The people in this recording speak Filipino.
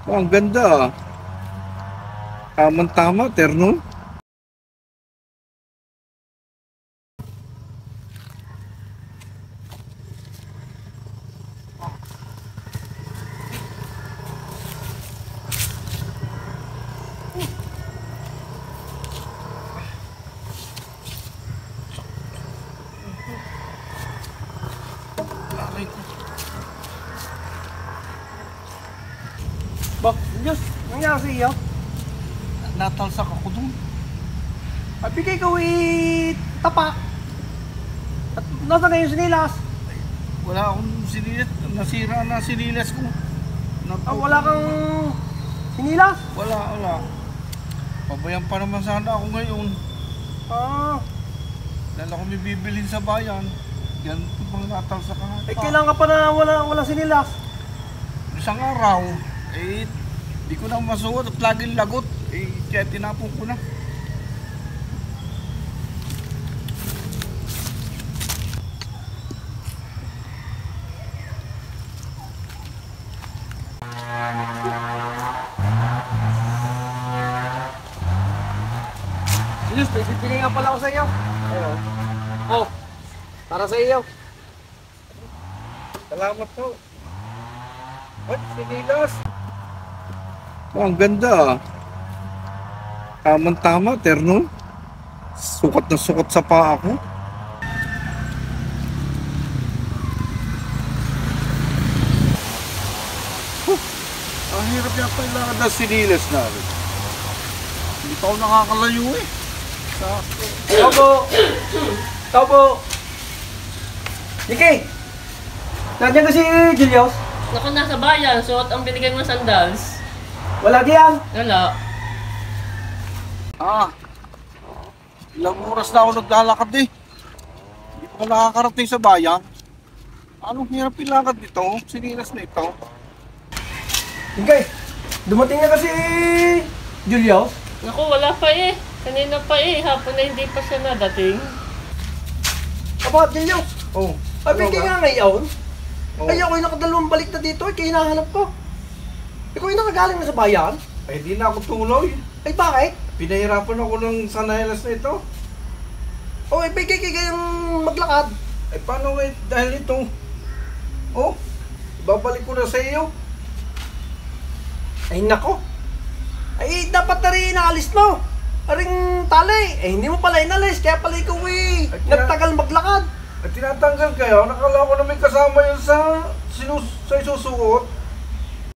Oh, ang ganda ah. Tamang-tama, terno. Aray ko. Bak, Diyos, nangyari sa iyo? Natalsak ako dun. Ay, bigay ko tapak. At nasa na yung sinilas? Wala akong sinilas. Nasira na sinilas ko. Wala kang sinilas? Wala. Pabayaan pa naman sana ako ngayon. Dahil ako may bibilhin sa bayan. Yan ito pang natalsak ka. Kailangan ka pa na wala sinilas. Isang araw, di ko na masuot at laging lagot. Kaya tinapon ko na. Diyos, may bibigay nga pala ako sa iyo. Ayun. Oh, para sa iyo. Salamat po. Ay, sinilas. Oh, ang ganda ah. Tamang-tama, terno. Sukat na sukat sa paa ko. Ang hirap yata yung lakad ng sinilas namin. Hindi pa ako nakakalayo eh. Tobo! Tobo! Niki! Nandiyan ka si Julius? Naku, nasa bayan. Suot ang binigay mo sandals. Wala diyan. Wala. Ilang oras na ako naglalakad eh. Hindi ko nakakarating sa bayan. Anong hirap ilakad dito? Sinilas na ito. Niki! Dumating na kasi Julius? Naku, wala pa eh. Kanina pa eh. Hapon na hindi pa siya nadating. Aba, Julius! Oh, Ay, bigay nga ngayon. Oh. Ay, ako'y nakadalawang balik na dito. Ay, kaya hinahanap ko. Ikaw yung nakagaling na sa bayan? Ay, di na ako tuloy. Ay, bakit? Pinahirapan ako ng sanayalas na ito. Oh, ay, bigay kayong maglakad. Ay, paano eh? Dahil ito. Oh, babalik ko na sa iyo. Ay, nako. Ay, dapat na rin inaalis mo. Aring tali. Eh, hindi mo pala inalis. Kaya pala ikaw Ay, nagtagal maglakad. At tinatanggal kayo. Nakala ko na may kasama yun sa isusuot.